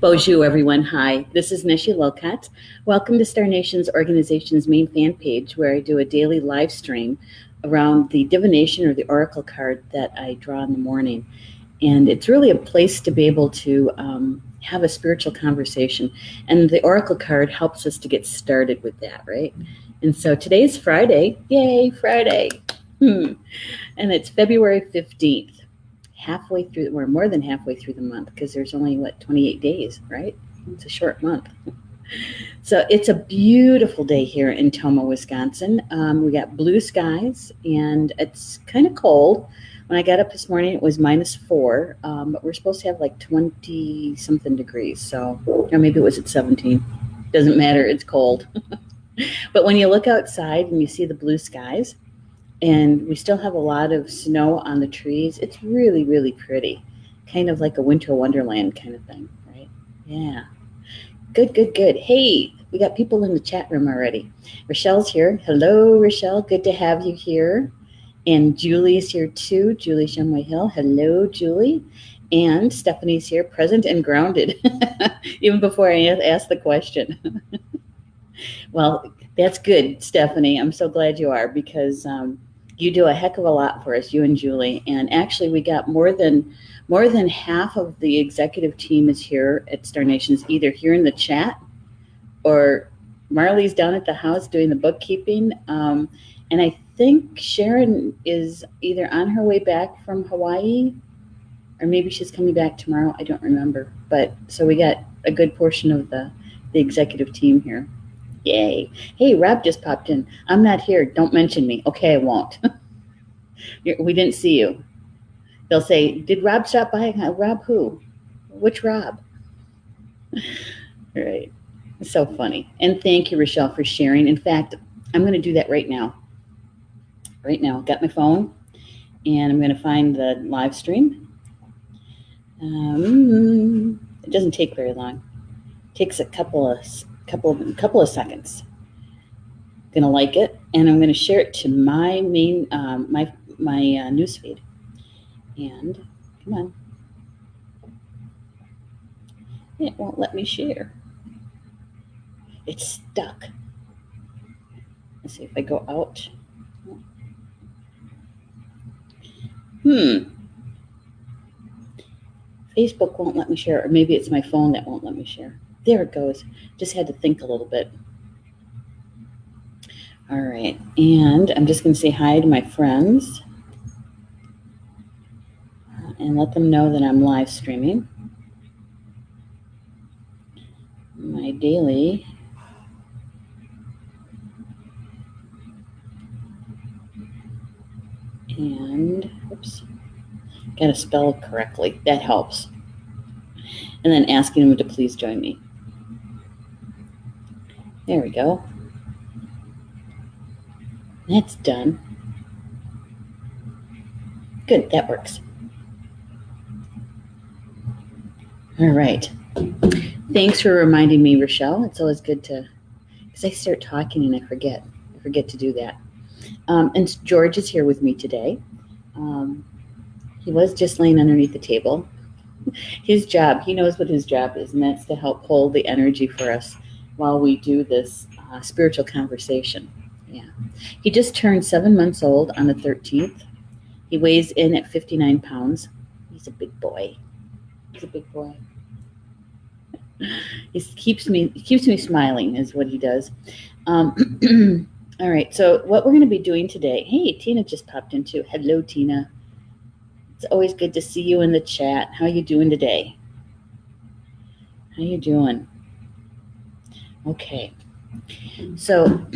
Bonjour, everyone. Hi, this is Neshi Lokotz. Welcome to Star Nation's organization's main fan page, where I do a daily live stream around the divination or the oracle card that I draw in the morning. And it's really a place to be able to have a spiritual conversation. And the oracle card helps us to get started with that, right? And so today's Friday. Yay, Friday. And it's February 15th. Halfway through, we're more than halfway through the month, because there's only 28 days, right? It's a short month. So it's a beautiful day here in Tomah, Wisconsin. We got blue skies, and it's kind of cold. When I got up this morning, it was -4, but we're supposed to have 20 something degrees. So, or maybe it was at 17. Doesn't matter. It's cold. But when you look outside and you see the blue skies, and we still have a lot of snow on the trees, it's really, really pretty. Kind of like a winter wonderland kind of thing, right? Yeah. Good. Hey, we got people in the chat room already. Rochelle's here. Hello, Rochelle. Good to have you here. And Julie's here too. Julie Shumway Hill. Hello, Julie. And Stephanie's here, present and grounded, even before I asked the question. Well, that's good, Stephanie. I'm so glad you are, because you do a heck of a lot for us, you and Julie. And actually, we got more than half of the executive team is here at Star Nations, either here in the chat or Marley's down at the house doing the bookkeeping. And I think Sharon is either on her way back from Hawaii, or maybe she's coming back tomorrow. I don't remember. But so we got a good portion of the executive team here. Yay. Hey, Rob just popped in. I'm not here. Don't mention me. Okay, I won't. We didn't see you. They'll say, did Rob stop by? Rob who? Which Rob? All right. It's so funny. And thank you, Rochelle, for sharing. In fact, I'm going to do that right now. Got my phone, and I'm going to find the live stream. It doesn't take very long. It takes a couple of seconds. I'm gonna like it, and I'm gonna share it to my main my newsfeed. And come on, it won't let me share. It's stuck. Let's see if I go out. Facebook won't let me share, or maybe it's my phone that won't let me share. There it goes. Just had to think a little bit. All right. And I'm just going to say hi to my friends and let them know that I'm live streaming my daily and got to spell it correctly. That helps. And then asking them to please join me. There we go. That's done. Good, that works. All right. Thanks for reminding me, Rochelle. It's always good to, because I start talking and I forget. I forget to do that. And George is here with me today. He was just laying underneath the table. His job, he knows what his job is, and that's to help hold the energy for us while we do this spiritual conversation. Yeah. He just turned 7 months old on the 13th. He weighs in at 59 pounds. He's a big boy. He keeps me smiling is what he does. All right. So what we're going to be doing today. Hey, Tina just popped in too. Hello, Tina. It's always good to see you in the chat. How you doing today? How you doing? Okay. So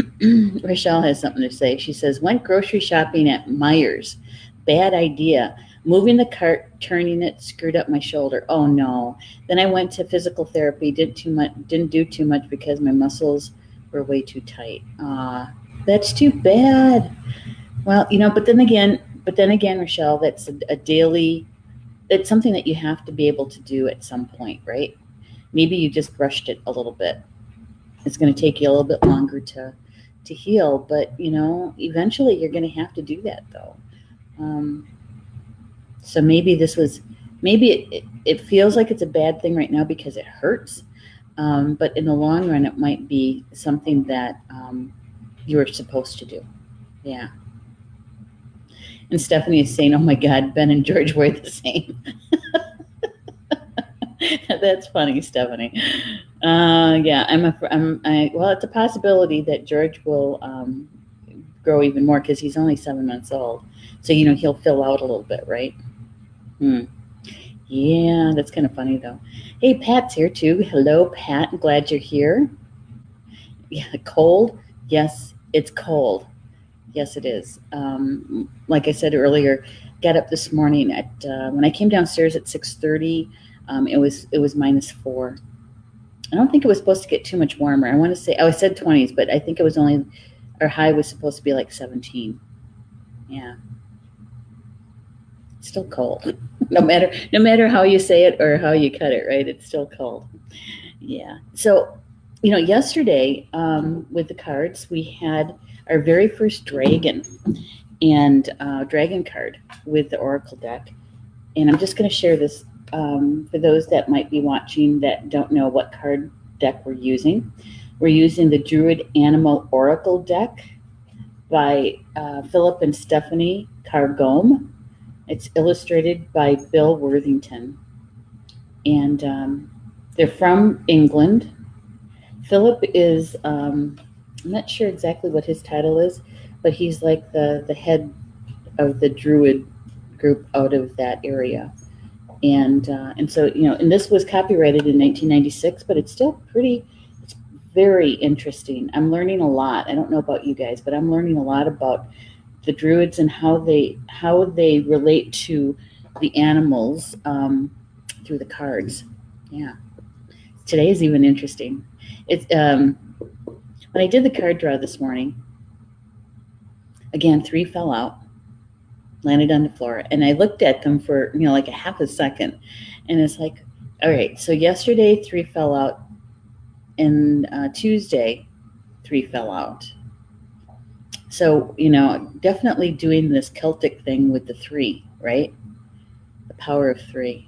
Rochelle has something to say. She says, went grocery shopping at Meijer's. Bad idea. Moving the cart, turning it, screwed up my shoulder. Oh no. Then I went to physical therapy, didn't do too much because my muscles were way too tight. That's too bad. Well, but then again, Rochelle, that's a daily, it's something that you have to be able to do at some point, right? Maybe you just rushed it a little bit. It's going to take you a little bit longer to heal, but eventually you're going to have to do that though. So maybe this was maybe it feels like it's a bad thing right now because it hurts, but in the long run, it might be something that you were supposed to do. Yeah. And Stephanie is saying, "Oh my God, Ben and George were the same." That's funny, Stephanie. Yeah, well, it's a possibility that George will grow even more because he's only 7 months old. So, he'll fill out a little bit, right? Yeah, that's kind of funny, though. Hey, Pat's here, too. Hello, Pat. I'm glad you're here. Yeah, cold? Yes, it's cold. Yes, it is. Like I said earlier, got up this morning at when I came downstairs at 6:30. It was -4. I don't think it was supposed to get too much warmer. I want to say I said 20s, but I think it was only our high was supposed to be like 17. Yeah, it's still cold. No matter how you say it or how you cut it, right? It's still cold. Yeah. So, yesterday with the cards, we had our very first dragon and dragon card with the Oracle deck. And I'm just going to share this for those that might be watching that don't know what card deck we're using. We're using the Druid Animal Oracle deck by Philip and Stephanie Cargome. It's illustrated by Bill Worthington. And they're from England. Philip is, I'm not sure exactly what his title is, but he's like the head of the Druid group out of that area. And so, and this was copyrighted in 1996, but it's still it's very interesting. I'm learning a lot. I don't know about you guys, but I'm learning a lot about the Druids and how they relate to the animals through the cards. Yeah. Today is even interesting. It's when I did the card draw this morning, again, 3 fell out, landed on the floor, and I looked at them for like a half a second, and it's like, all right, so yesterday 3 fell out, and Tuesday 3 fell out. So definitely doing this Celtic thing with the 3, right? The power of 3.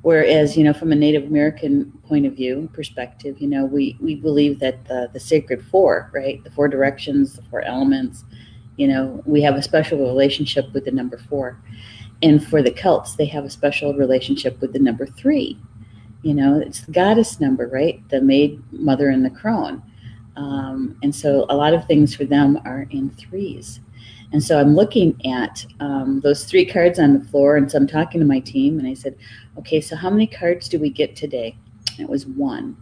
Whereas, from a Native American point of view, perspective, we believe that the sacred 4, right? The 4 directions, the 4 elements, we have a special relationship with the number 4. And for the Celts, they have a special relationship with the number 3. It's the goddess number, right? The maid, mother, and the crone. And so a lot of things for them are in 3s. And so I'm looking at those 3 cards on the floor, and so I'm talking to my team, and I said, okay, so how many cards do we get today? And it was 1.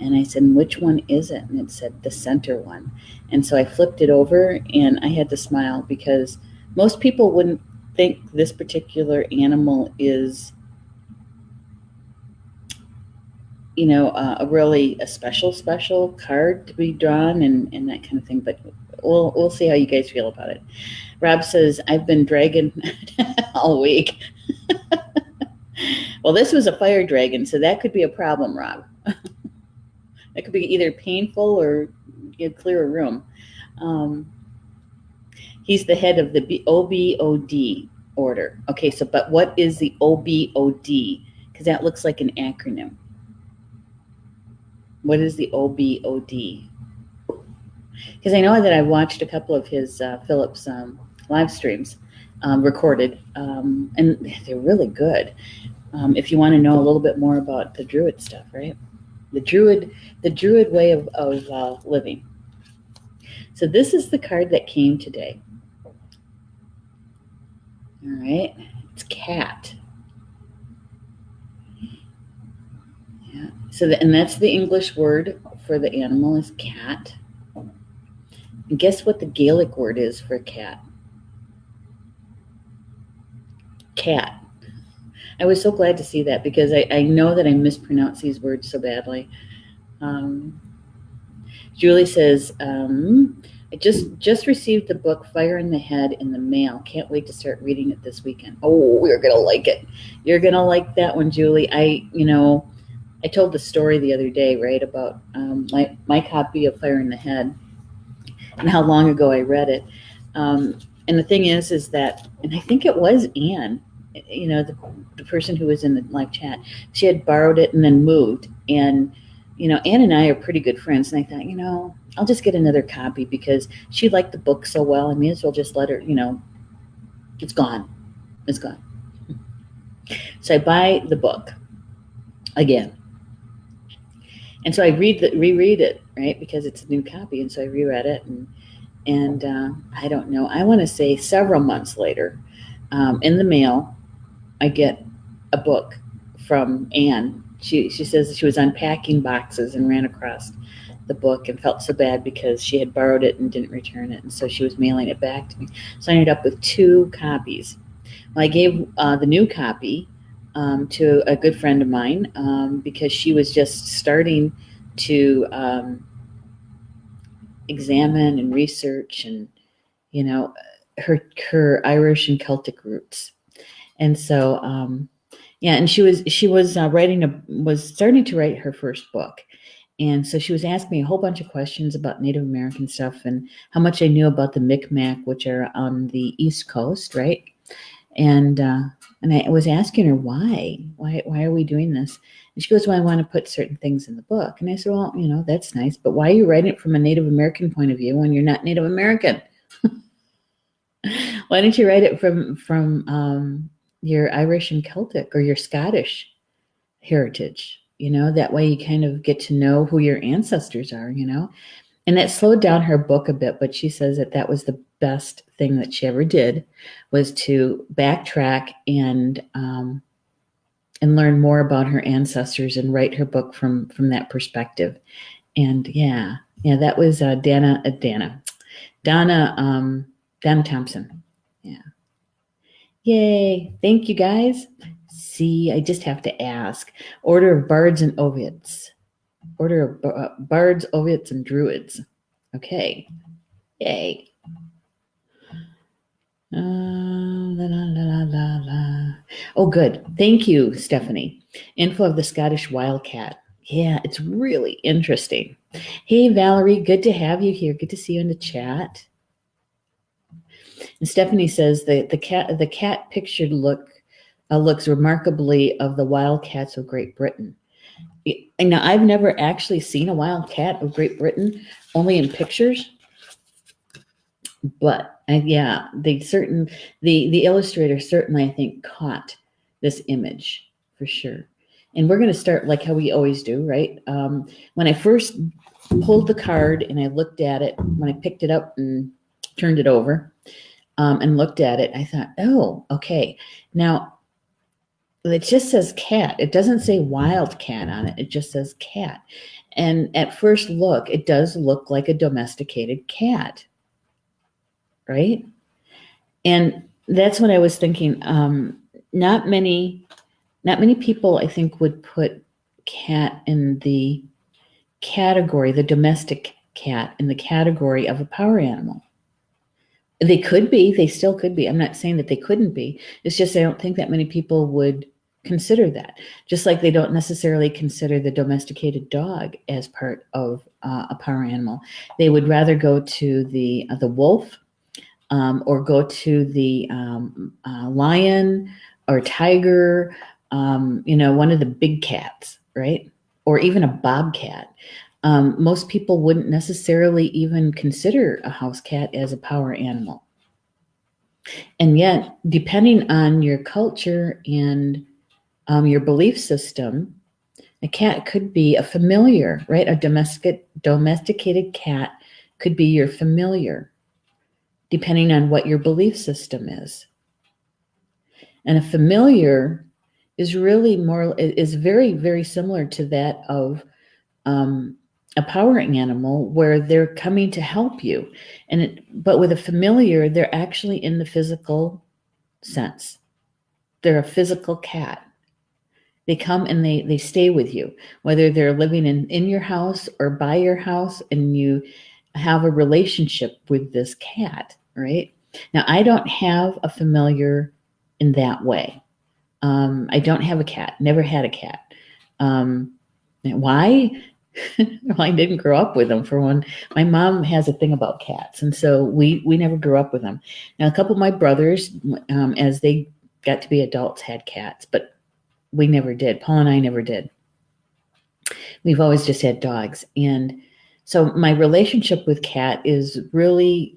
And I said, which one is it? And it said the center one. And so I flipped it over, and I had to smile because most people wouldn't think this particular animal is, a really a special card to be drawn and that kind of thing. But we'll see how you guys feel about it. Rob says, I've been dragging all week. Well, this was a fire dragon, so that could be a problem, Rob. That could be either painful or clear a room. He's the head of the OBOD order. Okay, so but what is the OBOD? Because that looks like an acronym. What is the OBOD? Because I know that I watched a couple of his Philip's live streams recorded, and they're really good. If you want to know a little bit more about the Druid stuff, right? The Druid way of living. So this is the card that came today. All right, it's cat. Yeah. So and that's the English word for the animal is cat. And guess what the Gaelic word is for cat? Cat. I was so glad to see that because I know that I mispronounce these words so badly. Julie says, I just received the book Fire in the Head in the mail. Can't wait to start reading it this weekend. Oh, you're going to like it. You're going to like that one, Julie. I told the story the other day, right, about my copy of Fire in the Head and how long ago I read it. And the thing is that, and I think it was Anne the person who was in the live chat, she had borrowed it and then moved. And, Ann and I are pretty good friends. And I thought, I'll just get another copy because she liked the book so well. I may as well just let her, it's gone. It's gone. So I buy the book again. And so I reread it, right? Because it's a new copy. And so I reread it and I don't know, I want to say several months later, in the mail, I get a book from Anne. She says she was unpacking boxes and ran across the book and felt so bad because she had borrowed it and didn't return it. And so she was mailing it back to me. So I ended up with 2 copies. Well, I gave the new copy to a good friend of mine because she was just starting to examine and research and, her Irish and Celtic roots. And so, and she was starting to write her first book. And so she was asking me a whole bunch of questions about Native American stuff and how much I knew about the Mi'kmaq, which are on the East Coast, right? And I was asking her why are we doing this? And she goes, well, I want to put certain things in the book. And I said, well, that's nice, but why are you writing it from a Native American point of view when you're not Native American? Why don't you write it from your Irish and Celtic or your Scottish heritage? That way you kind of get to know who your ancestors are, And that slowed down her book a bit, but she says that was the best thing that she ever did, was to backtrack and learn more about her ancestors and write her book from that perspective. And that was Donna Thompson. Yeah. Yay. Thank you, guys. See, I just have to ask. Order of Bards and Ovids. Order of Bards, Ovids, and Druids. Okay. Yay. Oh, good. Thank you, Stephanie. Info of the Scottish wildcat. Yeah, it's really interesting. Hey, Valerie, good to have you here. Good to see you in the chat. And Stephanie says that the cat pictured looks remarkably of the wildcats of Great Britain. And now I've never actually seen a wildcat of Great Britain, only in pictures. But the illustrator certainly, I think, caught this image for sure. And we're going to start like how we always do, right? When I first pulled the card and I looked at it, when I picked it up and turned it over and looked at it, I thought, oh, okay. Now, it just says cat. It doesn't say wildcat on it. It just says cat. And at first look, it does look like a domesticated cat, right? And that's what I was thinking. Not many people, I think, would put cat in the category, the domestic cat, in the category of a power animal. They could be. They still could be. I'm not saying that they couldn't be. It's just I don't think that many people would consider that. Just like they don't necessarily consider the domesticated dog as part of a power animal. They would rather go to the wolf or go to the lion or tiger, one of the big cats, right? Or even a bobcat. Most people wouldn't necessarily even consider a house cat as a power animal. And yet, depending on your culture and your belief system, a cat could be a familiar, right? A domesticated cat could be your familiar, depending on what your belief system is. And a familiar is really is very, very similar to that of a power animal, where they're coming to help you. But with a familiar, they're actually in the physical sense. They're a physical cat. They come and they stay with you, whether they're living in your house or by your house, and you have a relationship with this cat, right? Now, I don't have a familiar in that way. I don't have a cat, never had a cat. Why? Well, I didn't grow up with them, for one. My mom has a thing about cats, and so we never grew up with them. Now, a couple of my brothers, as they got to be adults had cats, but we never did. Paul and I never did. We've always just had dogs. And so my relationship with cat is really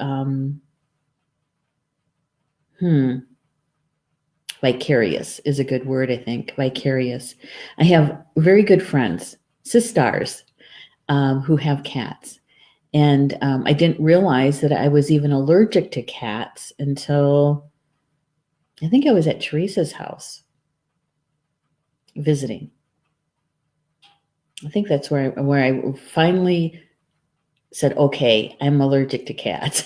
vicarious is a good word, I think. Vicarious. I have very good friends, sisters, who have cats. And I didn't realize that I was even allergic to cats until I think I was at Teresa's house visiting. I think that's where I finally said, okay, I'm allergic to cats.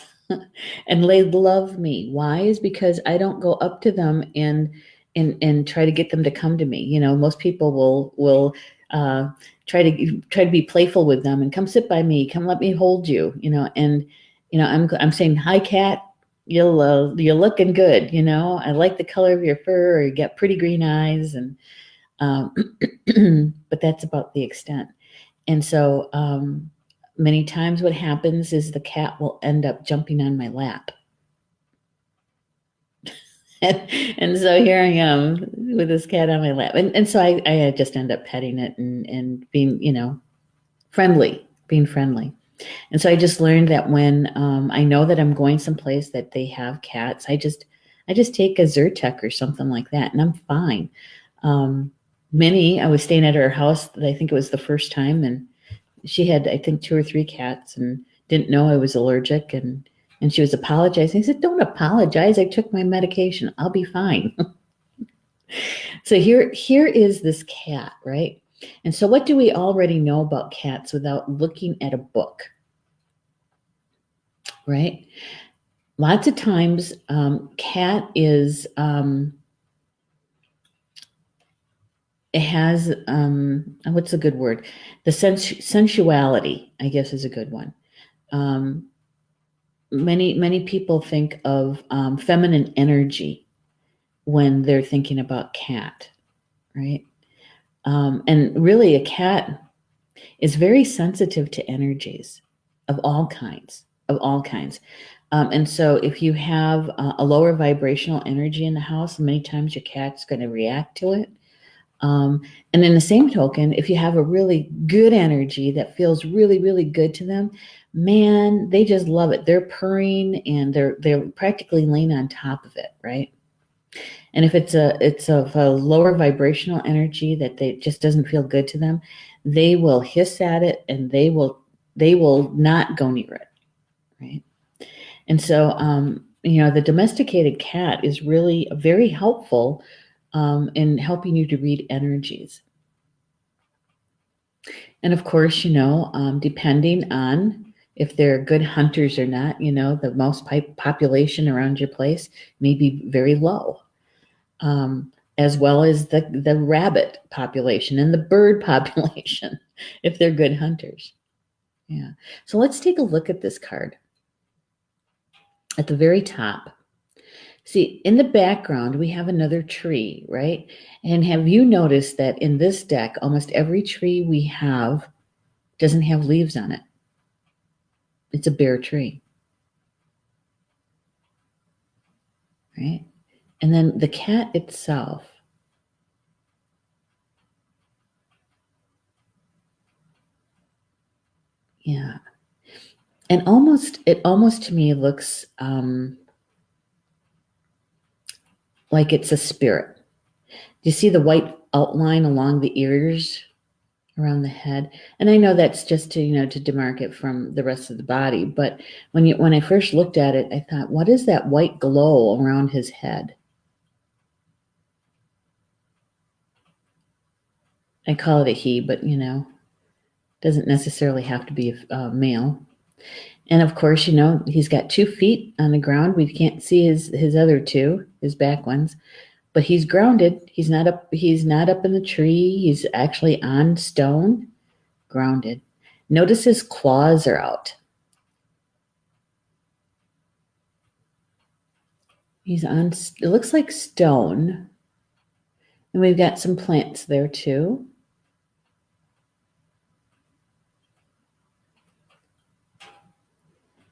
And they love me. Why? Is because I don't go up to them and try to get them to come to me. You know, most people will try to be playful with them and come sit by me, come let me hold you. You know, and I'm saying, hi, cat. You're looking good. You know, I like the color of your fur. Or you got pretty green eyes, and but that's about the extent. And so many times what happens is the cat will end up jumping on my lap. And so here I am with this cat on my lap. And so I just end up petting it and being, friendly, being friendly. And so I just learned that when I know that I'm going someplace that they have cats, I just take a Zyrtec or something like that, and I'm fine. I was staying at her house, I think it was the first time, and she had, I think, 2 or 3 cats and didn't know I was allergic, and she was apologizing. I said, don't apologize. I took my medication. I'll be fine. So here is this cat, right? And so what do we already know about cats without looking at a book, right? Lots of times, cat is, it has, what's a good word? The sensuality, I guess, is a good one. Many people think of feminine energy when they're thinking about cat, right? And really, a cat is very sensitive to energies of all kinds, and so if you have a lower vibrational energy in the house, many times your cat's going to react to it. And in the same token, if you have a really good energy that feels really, really good to them, man, they just love it. They're purring and they're practically laying on top of it, right? And if it's of a lower vibrational energy that they just doesn't feel good to them, they will hiss at it and they will not go near it, right? And so, the domesticated cat is really very helpful in helping you to read energies. And of course, depending on if they're good hunters or not, the mouse population around your place may be very low, as well as the rabbit population and the bird population, if they're good hunters. Yeah. So let's take a look at this card. At the very top, see, in the background, we have another tree, right? And have you noticed that in this deck, almost every tree we have doesn't have leaves on it? It's a bare tree, right? And then the cat itself, yeah. And it almost to me looks like it's a spirit. Do you see the white outline along the ears, around the head? And I know that's just to demark it from the rest of the body, but when I first looked at it, I thought, what is that white glow around his head? I call it a he, but doesn't necessarily have to be a male. And of course, he's got 2 feet on the ground. We can't see his other 2, his back ones, but he's grounded. He's not up in the tree. He's actually on stone, grounded. Notice his claws are out. He's on, it looks like stone. And we've got some plants there too.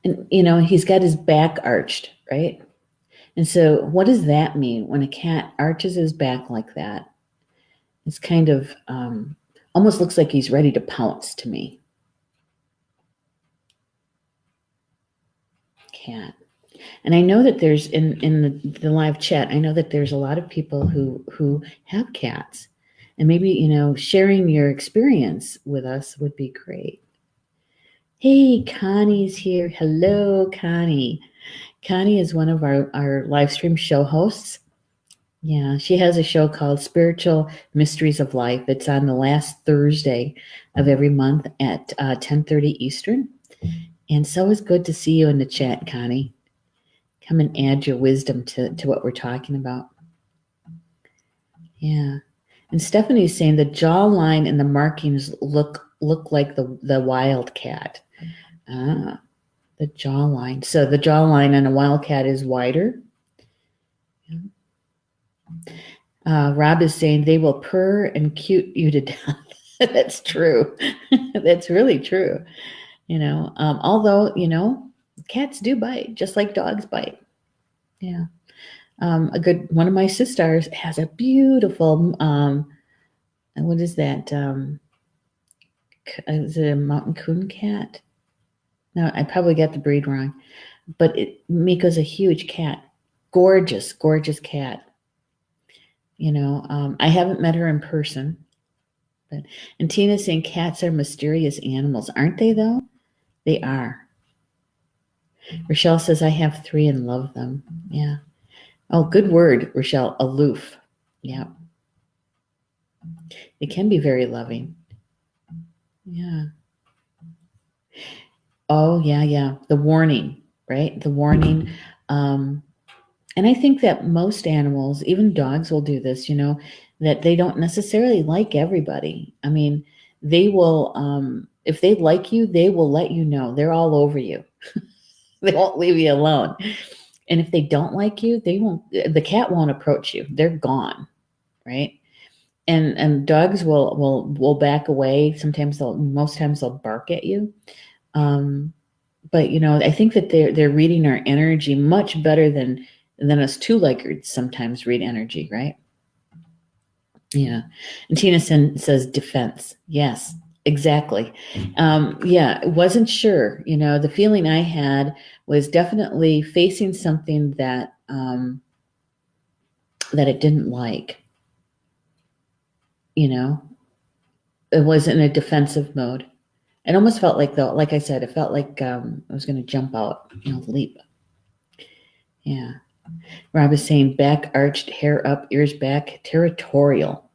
And, he's got his back arched, right? And so what does that mean when a cat arches his back like that? It's kind of almost looks like he's ready to pounce to me. Cat. And I know that there's in the live chat, I know that there's a lot of people who have cats. And maybe, sharing your experience with us would be great. Hey, Connie's here. Hello, Connie. Connie is one of our live stream show hosts. Yeah, she has a show called Spiritual Mysteries of Life. It's on the last Thursday of every month at 10:30 Eastern. And so it's good to see you in the chat, Connie. Come and add your wisdom to what we're talking about. Yeah. And Stephanie's saying the jawline and the markings look like the wildcat. Ah, the jawline. So the jawline on a wildcat is wider. Rob is saying they will purr and cute you to death. That's true. That's really true. Although, cats do bite, just like dogs bite. Yeah. One of my sisters has a beautiful, what is that? Is it a mountain coon cat? No, I probably got the breed wrong, but Miko's a huge cat. Gorgeous, gorgeous cat. I haven't met her in person, and Tina's saying cats are mysterious animals. Aren't they though? They are. Rochelle says, I have 3 and love them. Yeah. Oh, good word, Rochelle. Aloof. Yeah. They can be very loving. Yeah. Oh, yeah. The warning, right? The warning. And I think that most animals, even dogs, will do this, that they don't necessarily like everybody. I mean, they will, if they like you, they will let you know. They're all over you. They won't leave you alone. And if they don't like you, the cat won't approach you. They're gone, right? And dogs will back away. Most times they'll bark at you. But I think that they're reading our energy much better than us two-leggeds sometimes read energy, right? Yeah. And Tina says defense. Yes, exactly. Yeah, wasn't sure. The feeling I had was definitely facing something that it didn't like. It was in a defensive mode. It almost felt like, though, like I said, it felt like I was going to jump out, leap. Yeah. Rob is saying back arched, hair up, ears back, territorial.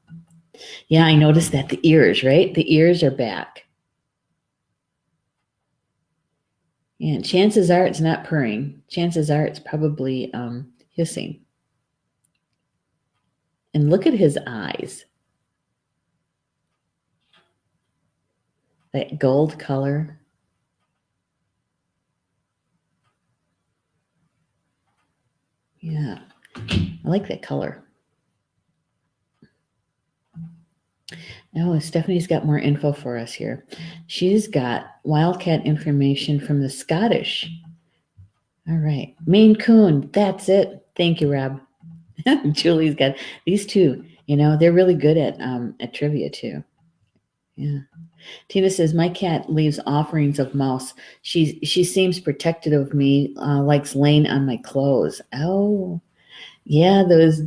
Yeah, I noticed that. The ears, right? The ears are back. And chances are it's not purring. Chances are it's probably hissing. And look at his eyes. That gold color. Yeah, I like that color. Oh, Stephanie's got more info for us here. She's got wildcat information from the Scottish. All right. Maine Coon. That's it. Thank you, Rob. Julie's got these two. They're really good at trivia too. Yeah. Tina says, my cat leaves offerings of mouse. She seems protective of me, likes laying on my clothes. Oh, yeah, those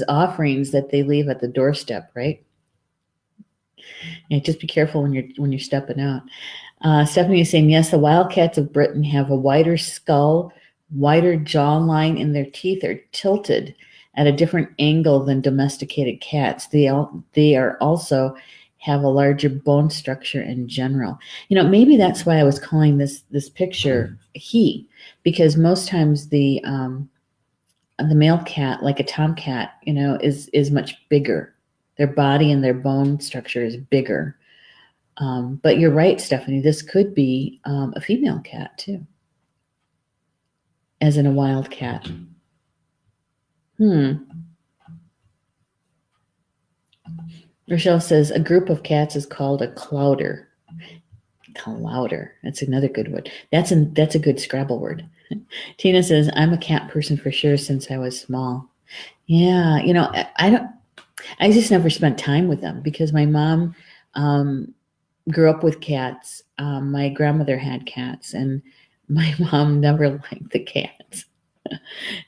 offerings that they leave at the doorstep, right? Yeah, just be careful when you're stepping out. Stephanie is saying, yes, the wildcats of Britain have a wider skull, wider jawline, and their teeth are tilted at a different angle than domesticated cats. They are also have a larger bone structure in general. Maybe that's why I was calling this picture he, because most times the male cat, like a tomcat, is much bigger. Their body and their bone structure is bigger. But you're right, Stephanie. This could be a female cat too, as in a wild cat. Rochelle says a group of cats is called a clouder. Clouder. That's another good word. That's a good Scrabble word. Tina says, I'm a cat person for sure since I was small. Yeah, I just never spent time with them because my mom um, grew up with cats. My grandmother had cats, and my mom never liked the cats.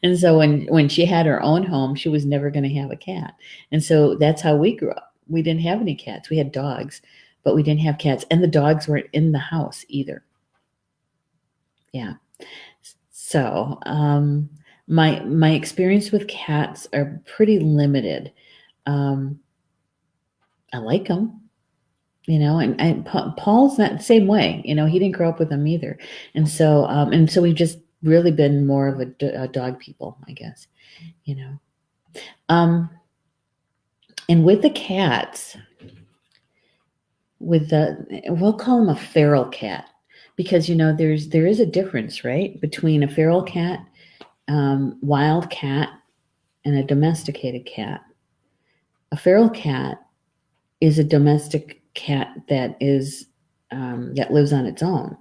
And so when she had her own home, she was never going to have a cat. And so that's how we grew up. We didn't have any cats. We had dogs, but we didn't have cats, and the dogs weren't in the house either. Yeah. So my experience with cats are pretty limited. Um, I like them, and Paul's not the same way. He didn't grow up with them either, and so we've just really been more of a dog people, I guess. You know, um, and with the cats, we'll call them a feral cat because there is a difference, right, between a feral cat, wild cat, and a domesticated cat. A feral cat is a domestic cat that lives on its own,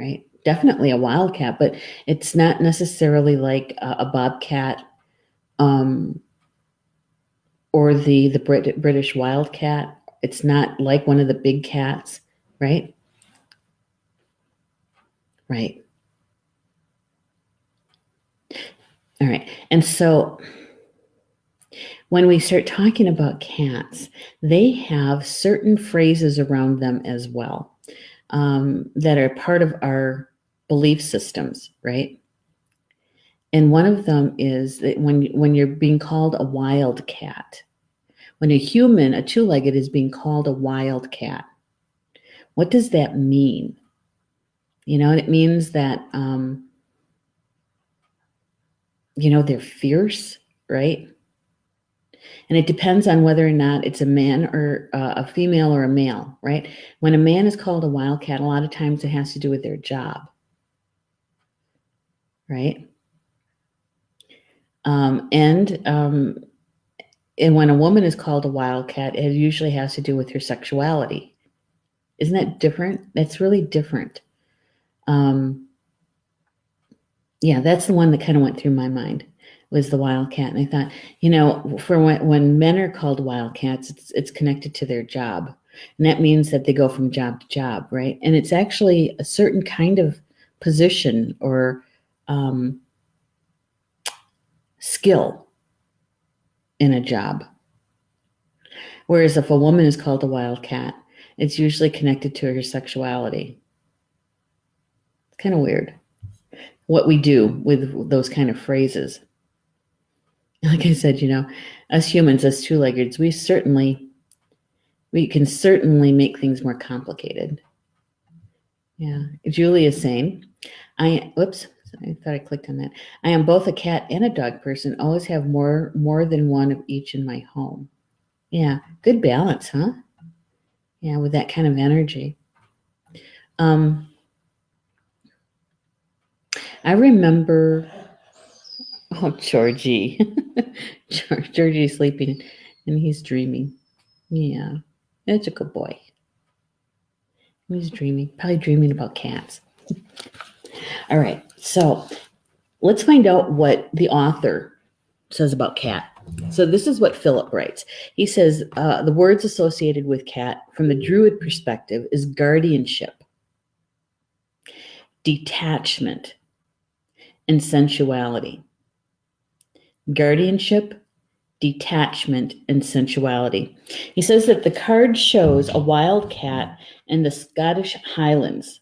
right? Definitely a wild cat, but it's not necessarily like a bobcat, or the British wildcat. It's not like one of the big cats, right? Right. All right. And so when we start talking about cats, they have certain phrases around them as well, that are part of our belief systems, right? And one of them is that when you're being called a wild cat, when a human, a two-legged, is being called a wild cat, what does that mean? It means that they're fierce, right? And it depends on whether or not it's a man or a female or a male, right? When a man is called a wildcat, a lot of times it has to do with their job, right? And when a woman is called a wildcat, it usually has to do with her sexuality. Isn't that different? That's really different. Yeah, that's the one that kind of went through my mind, was the wildcat. And I thought, for when men are called wildcats, it's connected to their job. And that means that they go from job to job, right? And it's actually a certain kind of position or skill in a job. Whereas if a woman is called a wildcat, it's usually connected to her sexuality. It's kind of weird what we do with those kind of phrases. Like I said, us humans, us two-leggeds, we can certainly make things more complicated. Yeah. Julie is saying, whoops, I thought I clicked on that. I am both a cat and a dog person, always have more than one of each in my home. Yeah, good balance, huh? Yeah, with that kind of energy. I remember, Georgie. Georgie's sleeping and he's dreaming. Yeah, that's a good boy. He's dreaming, probably dreaming about cats. All right, so let's find out what the author says about cat. So this is what Philip writes. He says, the words associated with cat from the Druid perspective is guardianship, detachment, and sensuality. Guardianship, detachment, and sensuality. He says that the card shows a wild cat in the Scottish Highlands.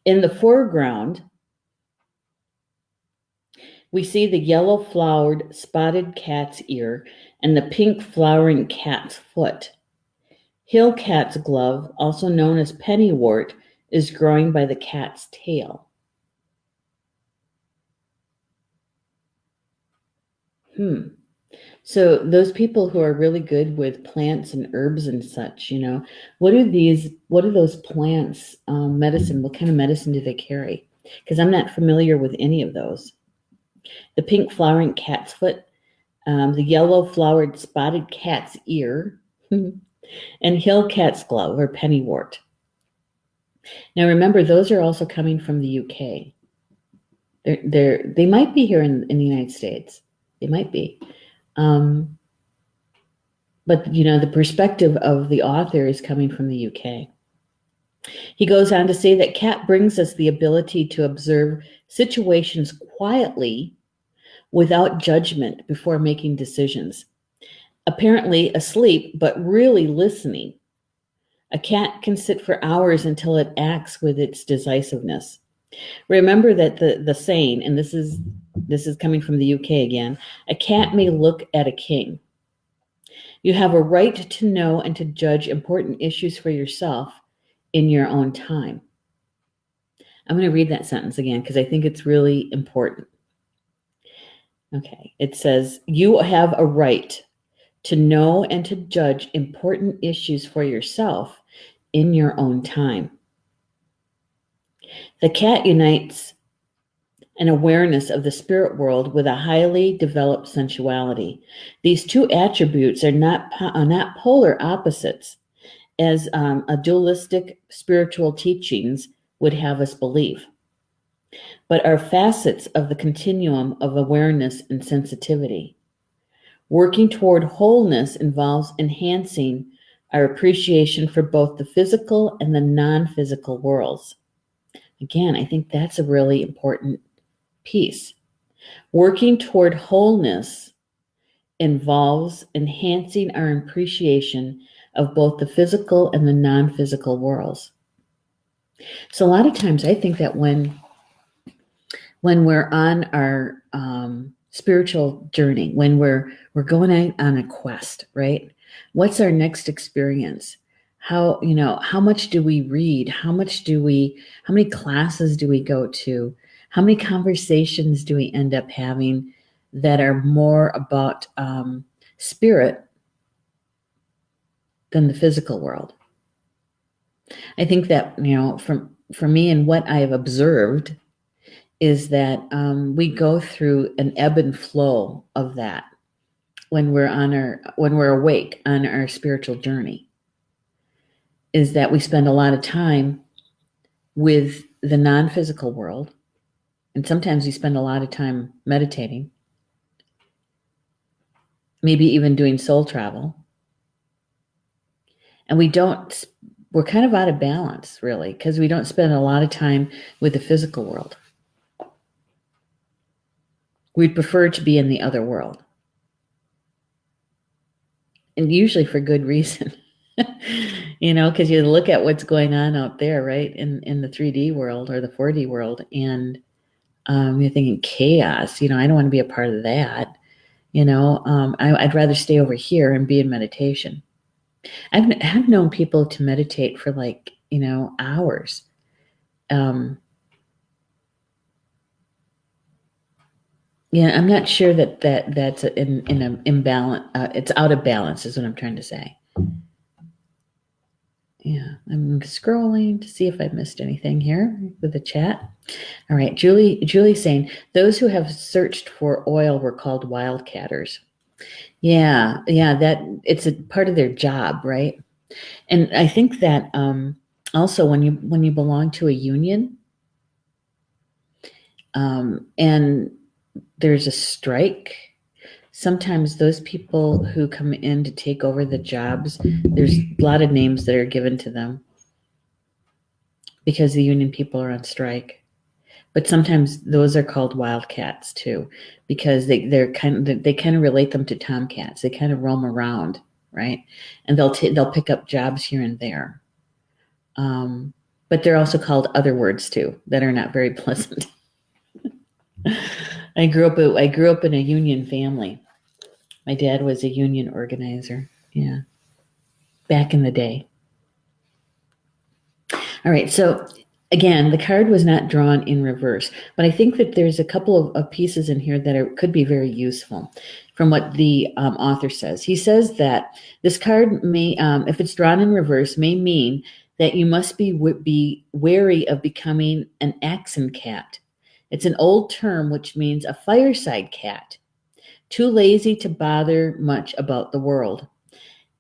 In the foreground, we see the yellow flowered spotted cat's ear and the pink flowering cat's foot. Hill cat's glove, also known as pennywort, is growing by the cat's tail. So those people who are really good with plants and herbs and such, what are those plants, medicine? What kind of medicine do they carry? Because I'm not familiar with any of those. The pink flowering cat's foot, the yellow flowered spotted cat's ear, and hill cat's glove or pennywort. Now, remember, those are also coming from the UK. They might be here in the United States. They might be. But, the perspective of the author is coming from the UK. He goes on to say that cat brings us the ability to observe situations quietly without judgment before making decisions. Apparently asleep, but really listening. A cat can sit for hours until it acts with its decisiveness. Remember that the saying, and this is coming from the UK again, a cat may look at a king. You have a right to know and to judge important issues for yourself in your own time. I'm going to read that sentence again because I think it's really important. Okay, it says, you have a right to know and to judge important issues for yourself in your own time. The cat unites an awareness of the spirit world with a highly developed sensuality. These two attributes are not polar opposites, as a dualistic spiritual teachings would have us believe, but are facets of the continuum of awareness and sensitivity. Working toward wholeness involves enhancing our appreciation for both the physical and the non-physical worlds. Again, I think that's a really important piece. Working toward wholeness involves enhancing our appreciation of both the physical and the non-physical worlds. So a lot of times I think that when we're on our spiritual journey, when we're going on a quest, right? What's our next experience? How much do we read? How many classes do we go to? How many conversations do we end up having that are more about spirit than the physical world? I think that, for me and what I have observed is that we go through an ebb and flow of that when we're awake on our spiritual journey. Is that we spend a lot of time with the non-physical world, and sometimes we spend a lot of time meditating, maybe even doing soul travel, and we're kind of out of balance, really, because we don't spend a lot of time with the physical world. We'd prefer to be in the other world, and usually for good reason. Because you look at what's going on out there, right, in the 3D world or the 4D world, and you're thinking chaos. I don't want to be a part of that. I'd rather stay over here and be in meditation. I've known people to meditate for hours. I'm not sure that's in an imbalance. It's out of balance, is what I'm trying to say. Yeah, I'm scrolling to see if I missed anything here with the chat. All right, Julie's saying, those who have searched for oil were called wildcatters. Yeah, that it's a part of their job, right? And I think that also when you belong to a union, and there's a strike, sometimes those people who come in to take over the jobs, there's a lot of names that are given to them because the union people are on strike. But sometimes those are called wildcats too, because they kind of relate them to tomcats. They kind of roam around, right? And they'll pick up jobs here and there. But they're also called other words too that are not very pleasant. I grew up in a union family. My dad was a union organizer. Yeah. Back in the day. All right. So again, the card was not drawn in reverse, but I think that there's a couple of pieces in here that could be very useful from what the author says. He says that this card may, if it's drawn in reverse, may mean that you must be wary of becoming an accent cat. It's an old term which means a fireside cat, too lazy to bother much about the world.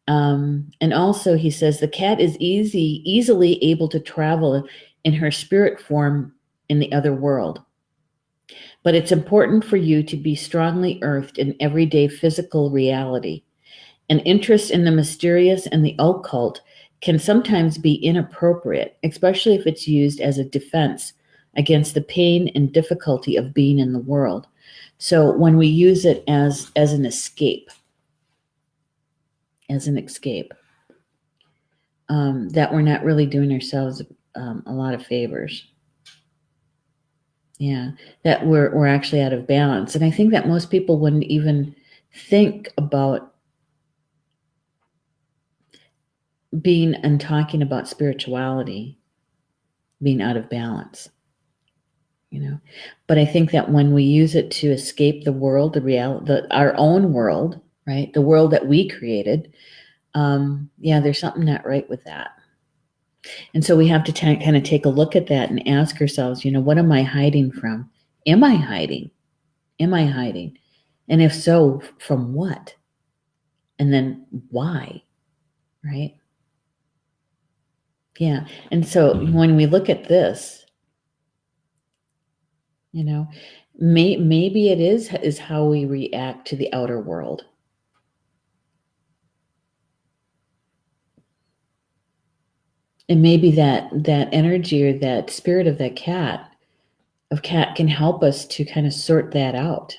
And also he says the cat is easily able to travel in her spirit form in the other world. But it's important for you to be strongly earthed in everyday physical reality. An interest in the mysterious and the occult can sometimes be inappropriate, especially if it's used as a defense against the pain and difficulty of being in the world. So when we use it as an escape, that we're not really doing ourselves a lot of favors. Yeah, that we're actually out of balance. And I think that most people wouldn't even think about being and talking about spirituality being out of balance. But I think that when we use it to escape the world, the reality, our own world, right, the world that we created, there's something not right with that. And so we have to kind of take a look at that and ask ourselves, what am I hiding from? Am I hiding? And if so, from what? And then why? Right? Yeah. And so when we look at this, maybe it is how we react to the outer world. And maybe that energy or that spirit of that cat can help us to kind of sort that out.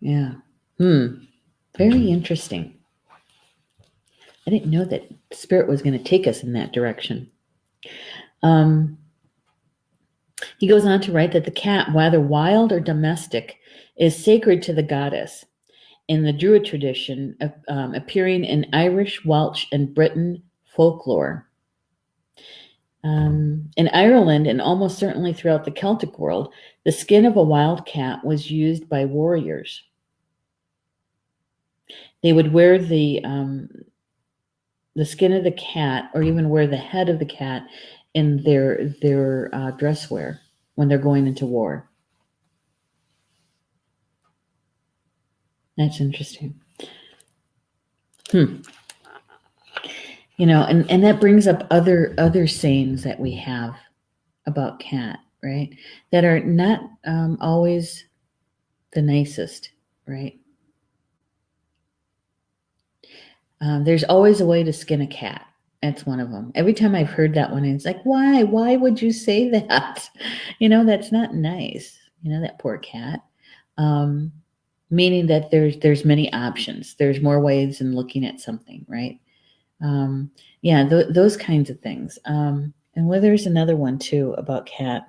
Yeah. Very interesting. I didn't know that spirit was going to take us in that direction. He goes on to write that the cat, whether wild or domestic, is sacred to the goddess. In the Druid tradition, appearing in Irish, Welsh, and Breton folklore. In Ireland, and almost certainly throughout the Celtic world, the skin of a wild cat was used by warriors. They would wear the skin of the cat, or even wear the head of the cat in their dress wear when they're going into war. That's interesting. And that brings up other sayings that we have about cat, right? That are not always the nicest, right? There's always a way to skin a cat. That's one of them. Every time I've heard that one, it's like, why? Why would you say that? That's not nice. That poor cat. Meaning that there's many options. There's more ways in looking at something, right? Those kinds of things. And there's another one too about cat.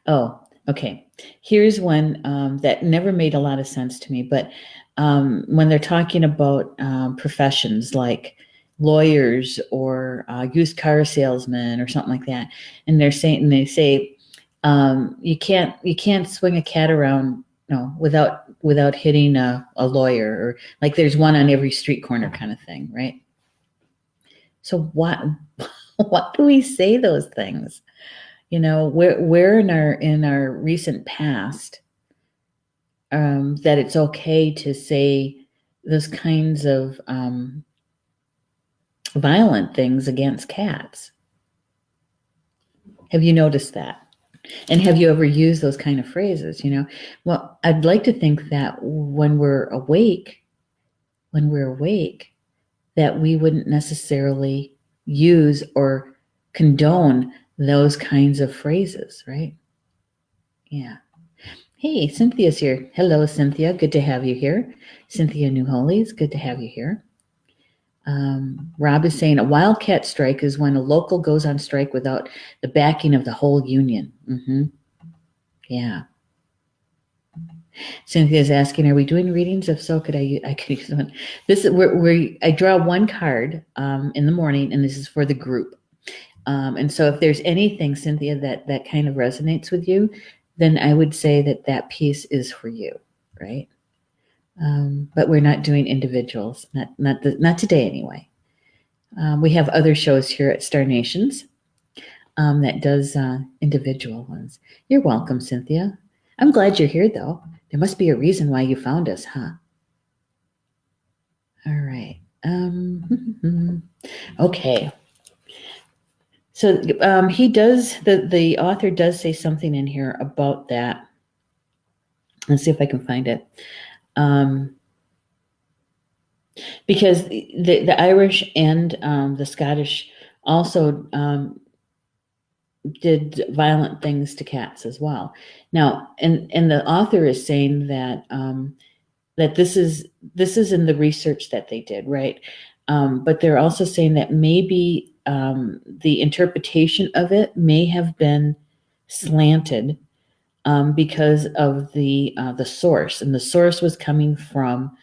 Oh, okay. Here's one that never made a lot of sense to me, but when they're talking about professions like lawyers or used car salesmen or something like that, and they say you can't swing a cat around without hitting a lawyer, or like there's one on every street corner kind of thing, right? So what do we say those things? Where in our recent past that it's okay to say those kinds of violent things against cats. Have you noticed that? And have you ever used those kind of phrases? Well, I'd like to think that when we're awake, that we wouldn't necessarily use or condone those kinds of phrases, right? Yeah. Hey, Cynthia's here. Hello, Cynthia. Good to have you here. Cynthia New Holy, it's good to have you here. Rob is saying a wildcat strike is when a local goes on strike without the backing of the whole union. Mm-hmm. Yeah. Cynthia's asking, are we doing readings? If so, I could use one. This is where I draw one card in the morning, and this is for the group. And so if there's anything, Cynthia, that kind of resonates with you, then I would say that piece is for you, right? But we're not doing individuals, not today anyway. We have other shows here at Star Nations. that does individual ones. You're welcome, Cynthia. I'm glad you're here, though. There must be a reason why you found us, huh? All right. Okay. So he does, the author does say something in here about that. Let's see if I can find it. Because the Irish and the Scottish also did violent things to cats as well. Now, and the author is saying that that this is in the research that they did, right? But they're also saying that maybe the interpretation of it may have been slanted because of the source, and the source was coming from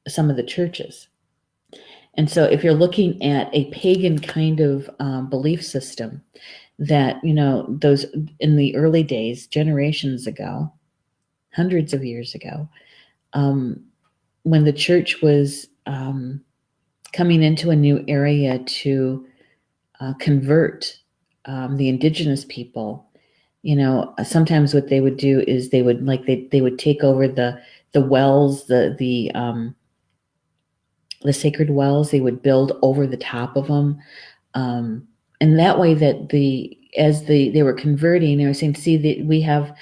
some of the churches. And so, if you're looking at a pagan kind of belief system, that those in the early days, generations ago, hundreds of years ago, when the church was coming into a new area to convert the indigenous people, sometimes what they would do is they would they would take over the wells, the sacred wells. They would build over the top of them, and that way that as they were converting, they were saying, see, that we have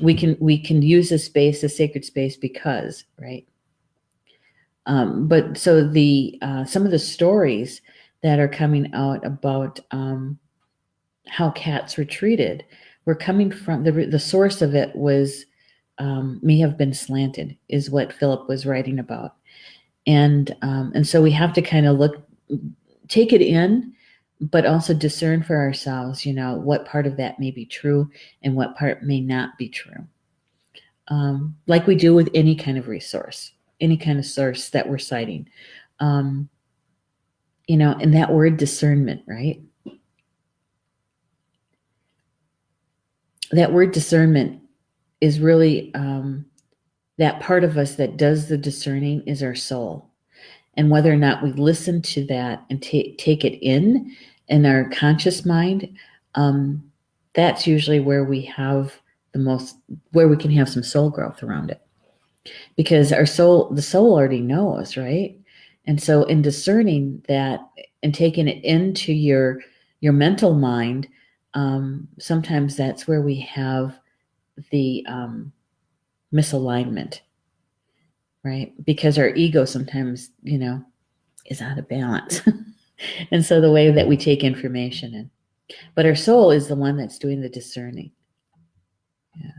we can use this space, a sacred space, because, right. But so the some of the stories that are coming out about how cats were treated were coming from the source of it was may have been slanted, is what Philip was writing about. And so we have to kind of take it in, but also discern for ourselves, what part of that may be true and what part may not be true. Like we do with any kind of resource, any kind of source that we're citing. And that word discernment, right? That word discernment is really that part of us that does the discerning is our soul. And whether or not we listen to that and take it in our conscious mind, that's usually where we have where we can have some soul growth around it. Because the soul already knows, right? And so in discerning that and taking it into your mental mind, sometimes that's where we have the misalignment, right? Because our ego sometimes, is out of balance. And so the way that we take information in. But our soul is the one that's doing the discerning. Yeah.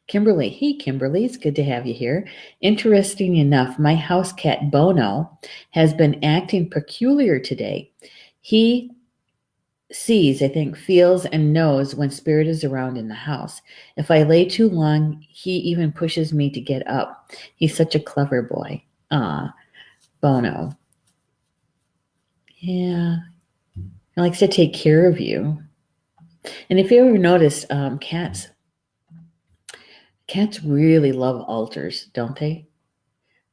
Kimberly. Hey, Kimberly. It's good to have you here. Interesting enough, my house cat, Bono, has been acting peculiar today. He sees, I think, feels, and knows when spirit is around in the house. If I lay too long, he even pushes me to get up. He's such a clever boy. Bono. Yeah. He likes to take care of you. And if you ever noticed, cats really love altars, don't they?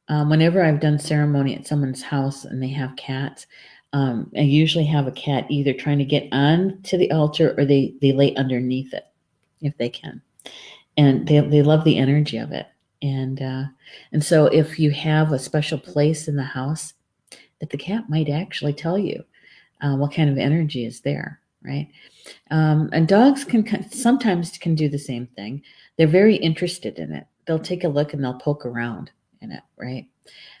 Whenever I've done ceremony at someone's house and they have cats, I usually have a cat either trying to get on to the altar or they lay underneath it if they can. And they love the energy of it. And so if you have a special place in the house, that the cat might actually tell you what kind of energy is there, right? And dogs sometimes can do the same thing. They're very interested in it. They'll take a look and they'll poke around in it, right?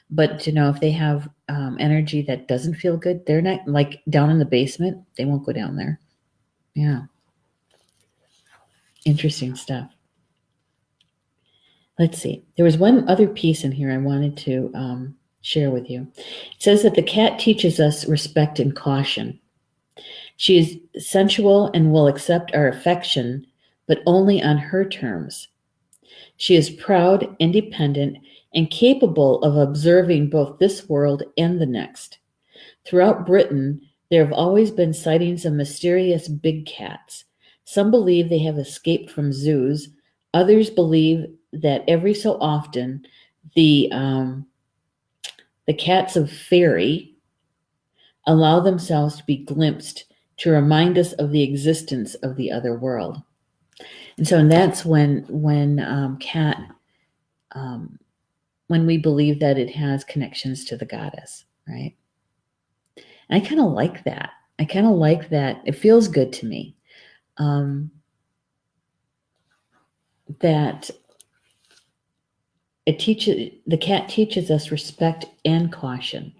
But if they have energy that doesn't feel good, they're not, like down in the basement. They won't go down there. Yeah. Interesting stuff. Let's see. There was one other piece in here I wanted to share with you. It says that the cat teaches us respect and caution. She is sensual and will accept our affection, but only on her terms. She is proud, independent, and capable of observing both this world and the next. Throughout Britain, there have always been sightings of mysterious big cats. Some believe they have escaped from zoos. Others believe that every so often the cats of fairy allow themselves to be glimpsed to remind us of the existence of the other world. And so that's when cat, when we believe that it has connections to the goddess, right? And I kind of like that. I kind of like that. It feels good to me. That the cat teaches us respect and caution.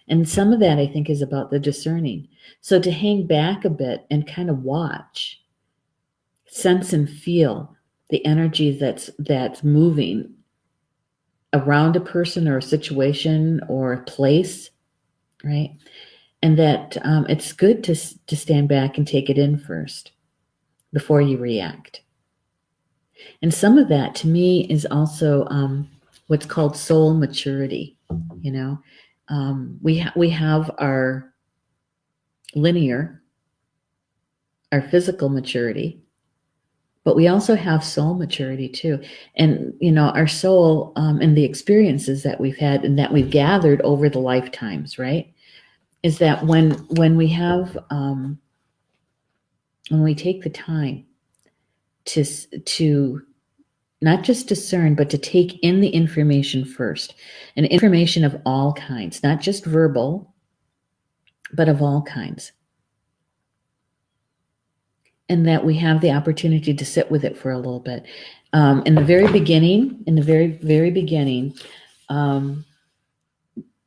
And some of that I think is about the discerning. So to hang back a bit and kind of watch, sense and feel the energy that's moving around a person or a situation or a place, right? And that it's good to stand back and take it in first before you react. And some of that to me is also what's called soul maturity. You know, we have our linear, our physical maturity, but we also have soul maturity too. And you know, our soul and the experiences that we've had and that we've gathered over the lifetimes, right? Is that when we have when we take the time to not just discern, but to take in the information first, and information of all kinds, not just verbal, but of all kinds. And that we have the opportunity to sit with it for a little bit. In the very beginning,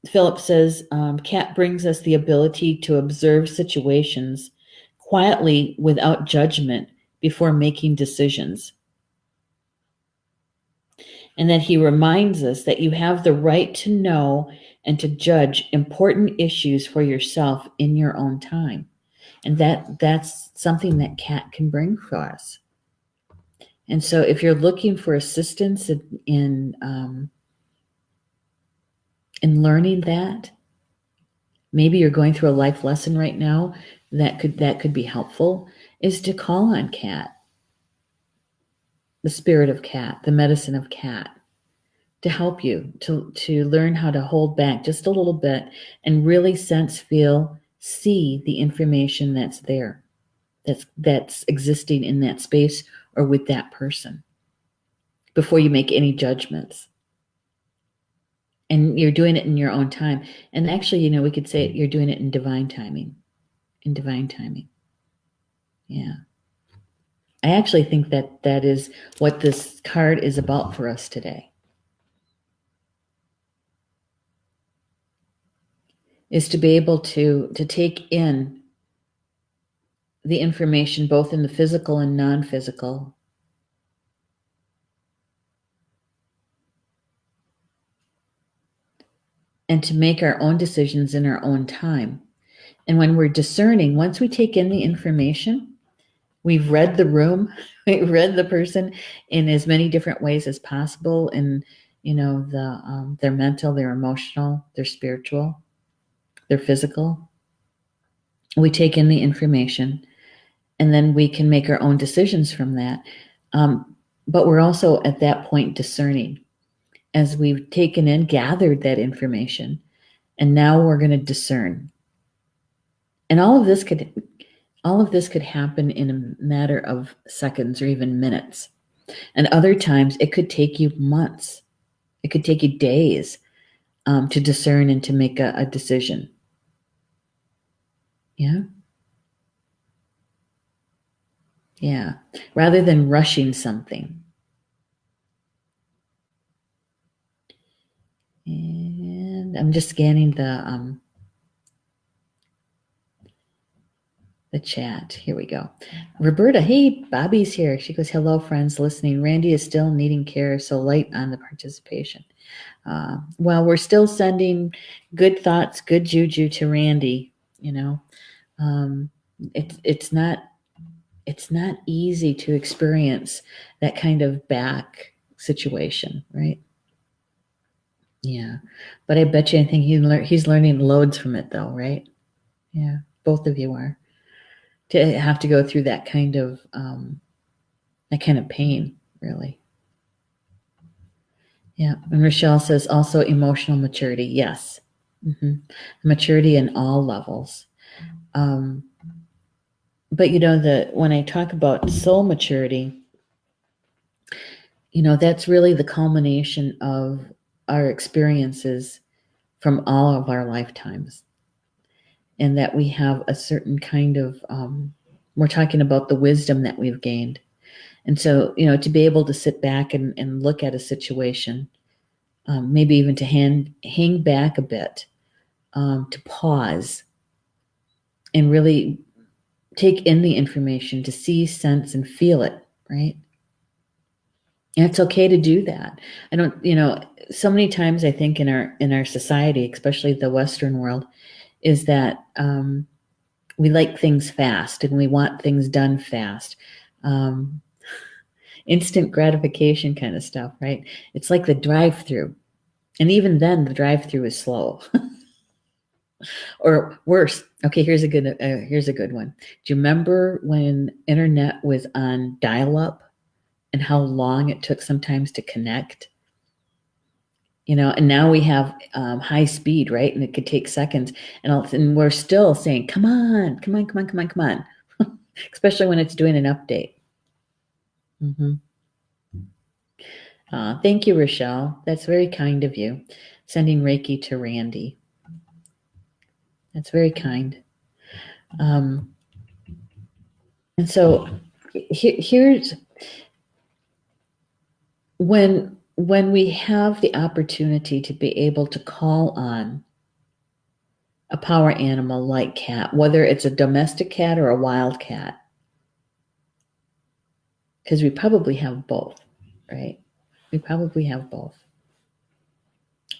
Philip says, Cat brings us the ability to observe situations quietly without judgment before making decisions. And that he reminds us that you have the right to know and to judge important issues for yourself in your own time. And that's something that Cat can bring for us. And so if you're looking for assistance in learning that, maybe you're going through a life lesson right now that could be helpful, is to call on Cat, the spirit of Cat, the medicine of Cat, to help you to learn how to hold back just a little bit and really sense, feel, see the information that's there, that's existing in that space or with that person before you make any judgments. And you're doing it in your own time. And actually, you know, we could say you're doing it in divine timing. In divine timing. Yeah. I actually think that is what this card is about for us today. Is to be able to take in the information both in the physical and non-physical. And to make our own decisions in our own time. And when we're discerning, once we take in the information, we've read the room, we've read the person in as many different ways as possible, in, you know, their mental, their emotional, their spiritual, their physical. We take in the information, and then we can make our own decisions from that. But we're also at that point discerning, as we've taken in, gathered that information, and now we're going to discern. And all of this could happen in a matter of seconds or even minutes. And other times it could take you months. It could take you days to discern and to make a decision. Yeah. Yeah. Rather than rushing something. And I'm just scanning the chat. Here we go. Roberta, hey, Bobby's here. She goes, hello, friends listening. Randy is still needing care, so light on the participation. Well, we're still sending good thoughts, good juju to Randy. You know, it's not easy to experience that kind of back situation, right? Yeah, but I bet you, I think he's learning loads from it, though, right? Yeah, both of you are. To have to go through that kind of pain, really. Yeah, and Rochelle says also emotional maturity. Yes, maturity in all levels. But when I talk about soul maturity, that's really the culmination of our experiences from all of our lifetimes, and that we have a certain kind of we're talking about the wisdom that we've gained. And so, to be able to sit back and look at a situation, maybe even to hang back a bit, to pause and really take in the information, to see, sense, and feel it, right? And it's okay to do that. I don't, so many times I think in our society, especially the Western world, is that we like things fast and we want things done fast. Instant gratification kind of stuff, right? It's like the drive-through. And even then, the drive-through is slow. Or worse. Okay, here's a good one. Do you remember when internet was on dial-up and how long it took sometimes to connect? And now we have high speed, right? And it could take seconds, and we're still saying, "Come on, come on, come on, come on, come on," especially when it's doing an update. Mm-hmm. Thank you, Rochelle. That's very kind of you. Sending Reiki to Randy. That's very kind. And so here's when we have the opportunity to be able to call on a power animal like cat, whether it's a domestic cat or a wild cat, because we probably have both, right? We probably have both,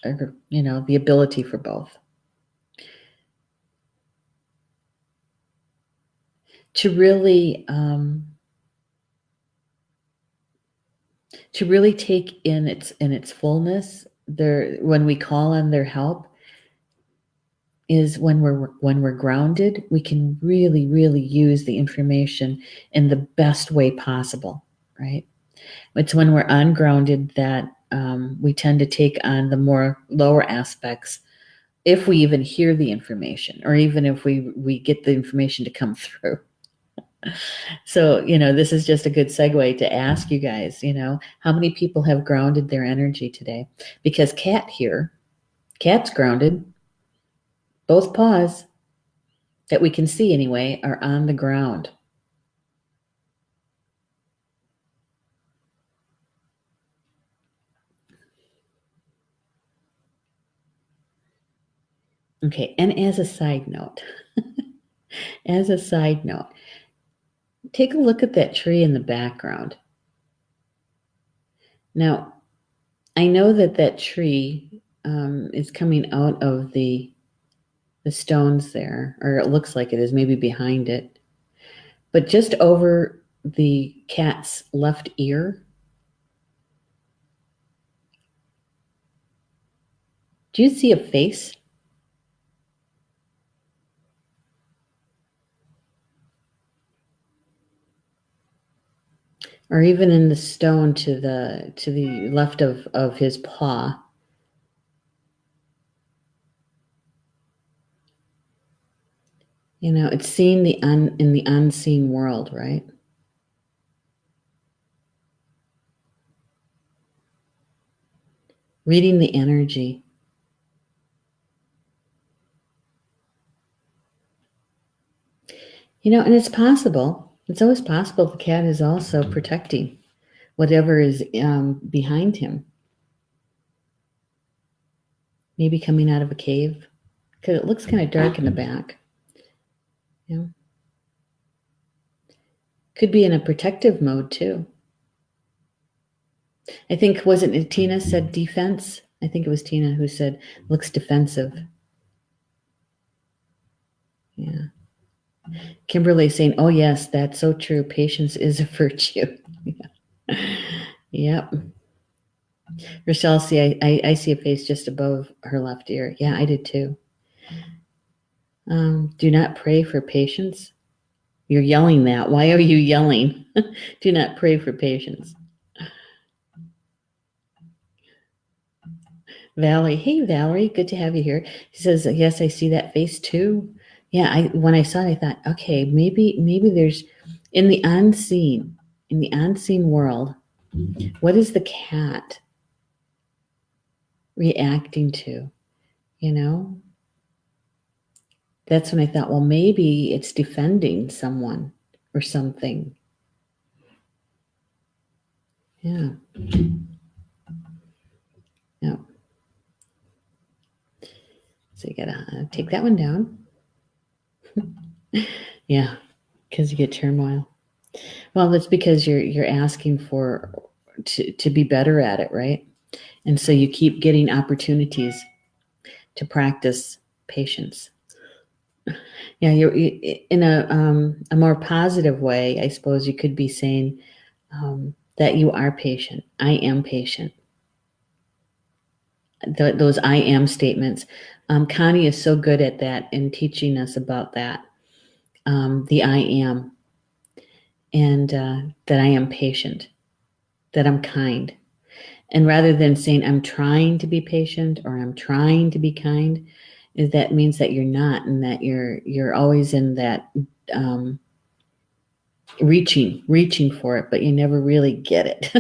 or the ability for both. To really take in its fullness, when we call on their help, is when we're grounded, we can really, really use the information in the best way possible, right? It's when we're ungrounded that we tend to take on the more lower aspects, if we even hear the information, or even if we get the information to come through. So, this is just a good segue to ask you guys, how many people have grounded their energy today? Because cat's grounded. Both paws that we can see anyway are on the ground. Okay, and as a side note, take a look at that tree in the background. Now, I know that tree is coming out of the stones there, or it looks like it is, maybe behind it. But just over the cat's left ear, do you see a face? Or even in the stone to the left of his paw. It's seeing in the unseen world, right? Reading the energy. And it's possible. It's always possible the cat is also protecting whatever is behind him. Maybe coming out of a cave, because it looks kind of dark in the back. Yeah. Could be in a protective mode too. I think, wasn't it Tina said defense? I think it was Tina who said looks defensive. Yeah. Kimberly saying, "Oh yes, that's so true. Patience is a virtue." Yeah. Yep. Rochelle, see, I see a face just above her left ear. Yeah, I did too. Do not pray for patience. You're yelling that. Why are you yelling? Do not pray for patience. Valerie, hey Valerie, good to have you here. She says, yes, I see that face too. yeah, when I saw it, I thought, okay, maybe there's in the unseen world, what is the cat reacting to? You know, that's when I thought, well, maybe it's defending someone or something. Yeah. Yeah. So you gotta take that one down. Yeah, because you get turmoil. Well, that's because you're asking for to be better at it, right? And so you keep getting opportunities to practice patience. Yeah, you're in a more positive way. I suppose you could be saying that you are patient. I am patient. Those I am statements. Connie is so good at that and teaching us about that. The I am, and that I am patient, that I'm kind. And rather than saying I'm trying to be patient or I'm trying to be kind, is that means that you're not, and that you're always in that um, reaching for it, but you never really get it.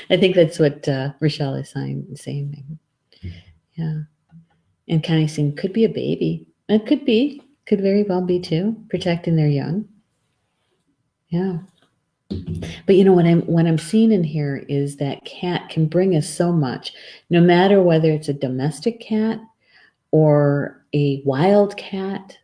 I think that's what Rochelle is saying. Yeah, and kind of saying could be a baby. It could very well be too, protecting their young. Yeah. But what I'm seeing in here is that cat can bring us so much, no matter whether it's a domestic cat or a wild cat.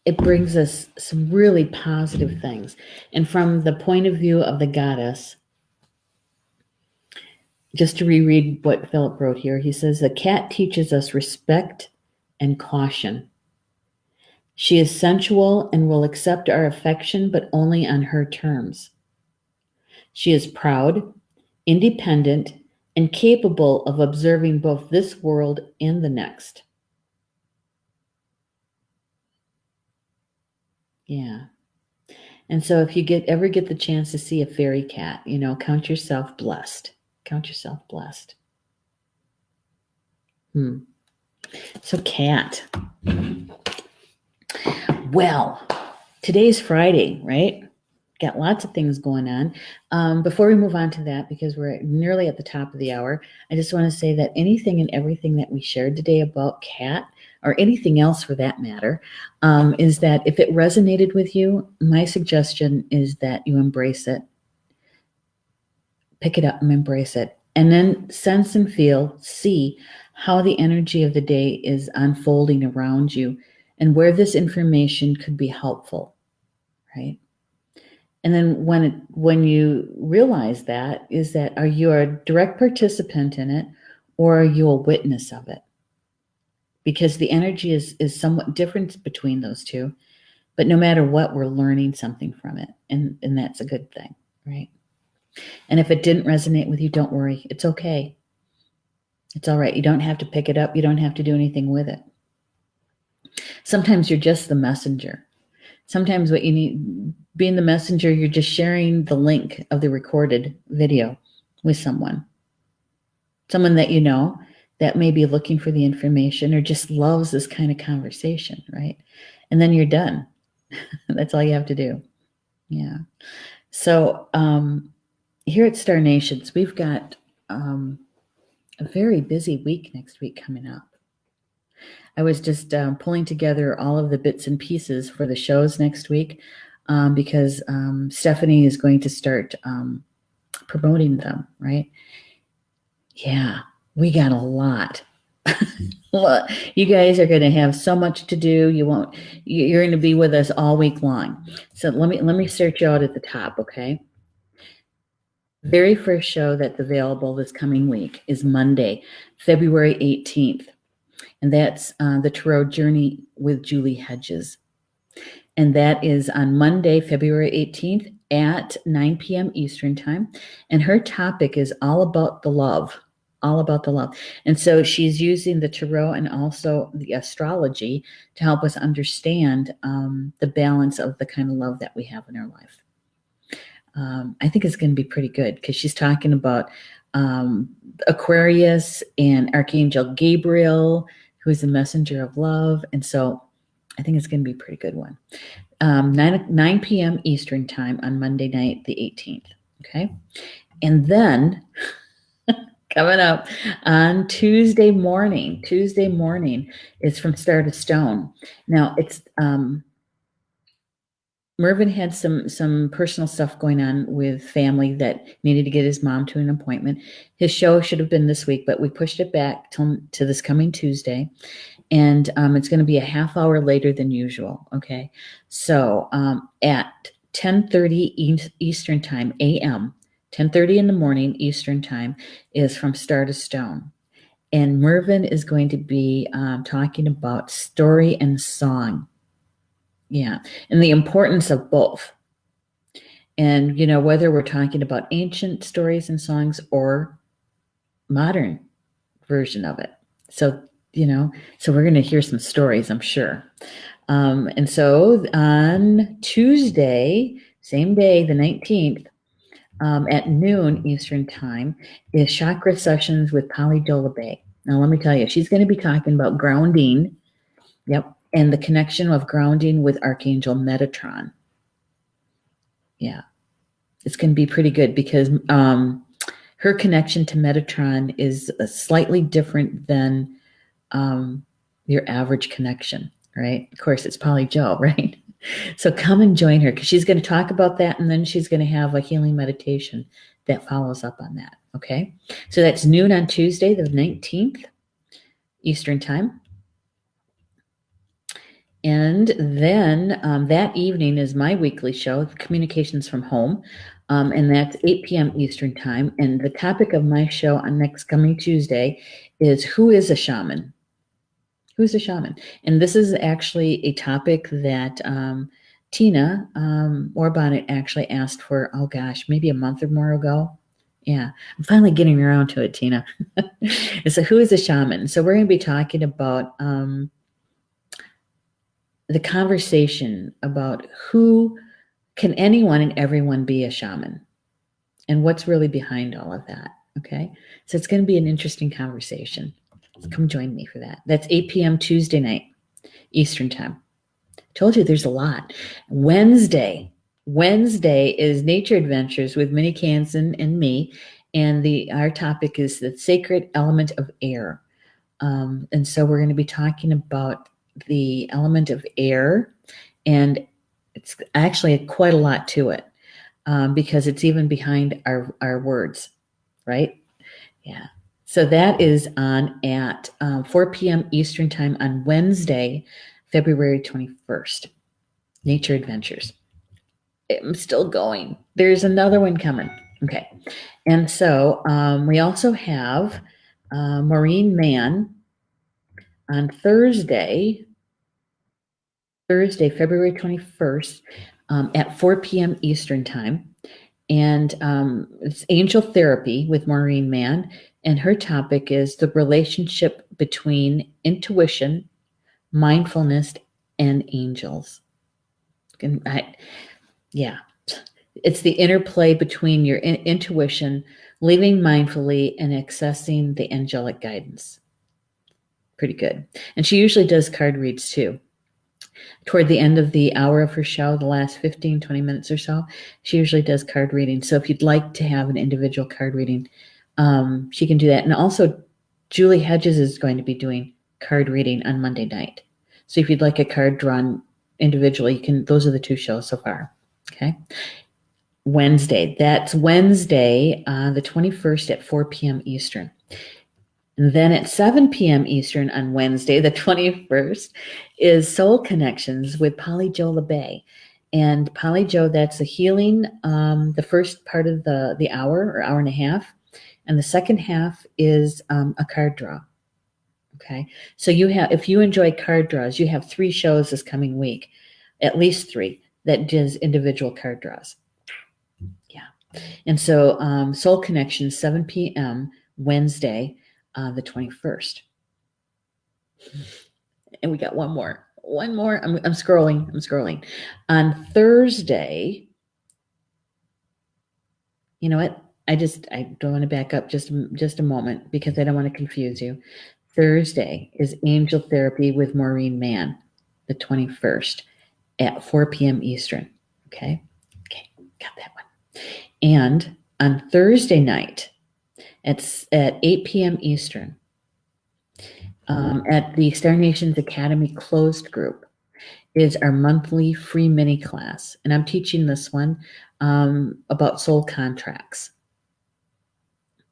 It brings us some really positive things. And from the point of view of the goddess, just to reread what Philip wrote here, he says the cat teaches us respect and caution. She is sensual and will accept our affection, but only on her terms. She is proud, independent, and capable of observing both this world and the next. Yeah. And so if you ever get the chance to see a fairy cat, count yourself blessed. Count yourself blessed. So cat. Well, today's Friday, right? Got lots of things going on. Before we move on to that, because we're nearly at the top of the hour, I just want to say that anything and everything that we shared today about cat, or anything else for that matter, is that if it resonated with you, my suggestion is that you embrace it. Pick it up and embrace it. And then sense and see how the energy of the day is unfolding around you and where this information could be helpful, right? And then when you realize that, are you a direct participant in it, or are you a witness of it? Because the energy is somewhat different between those two, but no matter what, we're learning something from it, and that's a good thing, right? And if it didn't resonate with you, don't worry, it's okay. It's all right. You don't have to pick it up. You don't have to do anything with it. Sometimes you're just the messenger. Sometimes what you need, being the messenger, you're just sharing the link of the recorded video with someone that you know that may be looking for the information or just loves this kind of conversation, right? And then you're done. That's all you have to do. Yeah. So here at Star Nations, we've got a very busy week next week coming up. I was just pulling together all of the bits and pieces for the shows next week because Stephanie is going to start promoting them, right? Yeah, we got a lot. You guys are going to have so much to do. You're going to be with us all week long. So let me search you out at the top, okay? Very first show that's available this coming week is Monday, February 18th. And that's the Tarot Journey with Julie Hedges. And that is on Monday, February 18th at 9 p.m. Eastern Time. And her topic is all about the love. And so she's using the tarot and also the astrology to help us understand the balance of the kind of love that we have in our life. I think it's going to be pretty good because she's talking about Aquarius and Archangel Gabriel, who is the messenger of love. And so I think it's going to be a pretty good one. 9 p.m. Eastern time on Monday night, the 18th. Okay. And then coming up on Tuesday morning is From Star to Stone. Now it's, Mervyn had some personal stuff going on with family that needed to get his mom to an appointment. His show should have been this week, but we pushed it back to this coming Tuesday. And it's going to be a half hour later than usual. Okay. So at 10:30 Eastern time, a.m., 10:30 in the morning Eastern time is From Star to Stone. And Mervyn is going to be talking about story and song. Yeah. And the importance of both. And, whether we're talking about ancient stories and songs or modern version of it. So, so we're going to hear some stories, I'm sure. And so on Tuesday, same day, the 19th, at noon Eastern time, is Chakra Sessions with Polly Jolabay. Now, let me tell you, she's going to be talking about grounding. Yep. And the connection of grounding with Archangel Metatron. Yeah. It's going to be pretty good because her connection to Metatron is slightly different than your average connection, right? Of course, it's Polly Jo, right? So come and join her because she's going to talk about that, and then she's going to have a healing meditation that follows up on that, okay? So that's noon on Tuesday, the 19th, Eastern time. And then that evening is my weekly show, Communications from Home, and that's 8 p.m. Eastern time. And the topic of my show on next coming Tuesday is Who is a Shaman? Who's a shaman? And this is actually a topic that Tina Orbonnet actually asked for, oh gosh, maybe a month or more ago. Yeah, I'm finally getting around to it, Tina. So who is a shaman? So we're going to be talking about the conversation about who can anyone and everyone be a shaman and what's really behind all of that. Okay. So it's going to be an interesting conversation. So come join me for that. That's 8 p.m. Tuesday night, Eastern time. Told you there's a lot. Wednesday is Nature Adventures with Minnie Kansen and me. And our topic is the sacred element of air. And so we're going to be talking about the element of air, and it's actually quite a lot to it because it's even behind our words, right? Yeah. So that is on at 4 p.m. Eastern time on Wednesday, February 21st. Nature Adventures. I'm still going. There's another one coming. Okay. And so we also have Maureen Mann on Thursday, February 21st, at 4 p.m. Eastern time. And it's Angel Therapy with Maureen Mann. And her topic is the relationship between intuition, mindfulness, and angels. It's the interplay between your intuition, living mindfully, and accessing the angelic guidance. Pretty good. And she usually does card reads too. Toward the end of the hour of her show, the last 15, 20 minutes or so, she usually does card reading. So if you'd like to have an individual card reading, she can do that. And also, Julie Hedges is going to be doing card reading on Monday night. So if you'd like a card drawn individually, you can. Those are the two shows so far. Okay. Wednesday. That's Wednesday, the 21st at 4 p.m. Eastern. And then at 7 p.m. Eastern on Wednesday, the 21st, is Soul Connections with Polly Jolabay. And Polly Jo, that's a healing, the first part of the hour or hour and a half. And the second half is a card draw. Okay. So if you enjoy card draws, you have 3 shows this coming week, at least 3, that does individual card draws. Yeah. And so Soul Connections, 7 p.m. Wednesday, the 21st. And we got one more. I'm scrolling. On Thursday, you know what? I don't want to back up just a moment because I don't want to confuse you. Thursday is Angel Therapy with Maureen Mann, the 21st at 4 p.m. Eastern. Okay, got that one. And on Thursday night, it's at 8 p.m. Eastern, at the Star Nations Academy closed group, is our monthly free mini class. And I'm teaching this one about soul contracts.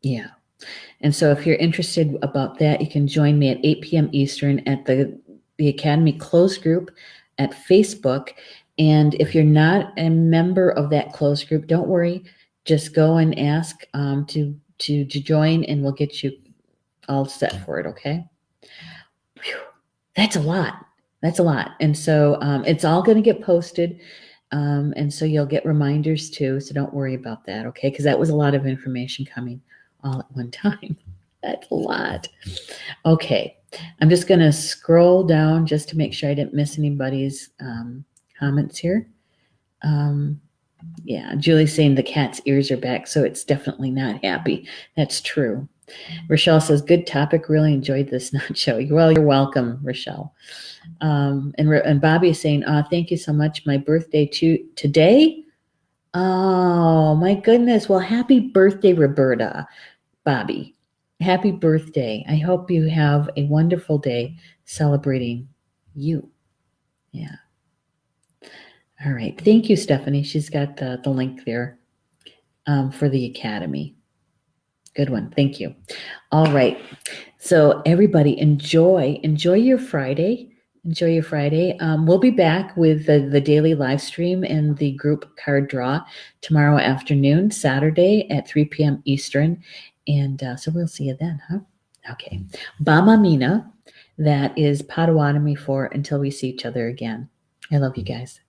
Yeah. And so if you're interested about that, you can join me at 8 p.m. Eastern at the Academy closed group at Facebook. And if you're not a member of that closed group, don't worry. Just go and ask to join, and we'll get you all set for it, okay? Whew. That's a lot. And so it's all going to get posted. And so you'll get reminders too. So don't worry about that, okay? Because that was a lot of information coming all at one time. That's a lot. Okay. I'm just going to scroll down just to make sure I didn't miss anybody's comments here. Yeah, Julie's saying the cat's ears are back, so it's definitely not happy. That's true. Rochelle says, good topic. Really enjoyed this nacho. Well, you're welcome, Rochelle. And Bobby is saying, thank you so much. My birthday today. Oh, my goodness. Well, happy birthday, Roberta. Bobby, happy birthday. I hope you have a wonderful day celebrating you. Yeah. All right. Thank you, Stephanie. She's got the link there for the Academy. Good one. Thank you. All right. So everybody enjoy your Friday. Enjoy your Friday. We'll be back with the daily live stream and the group card draw tomorrow afternoon, Saturday at 3 p.m. Eastern. And so we'll see you then, huh? Okay. Bama Mina, that is Potawatomi for until we see each other again. I love you guys.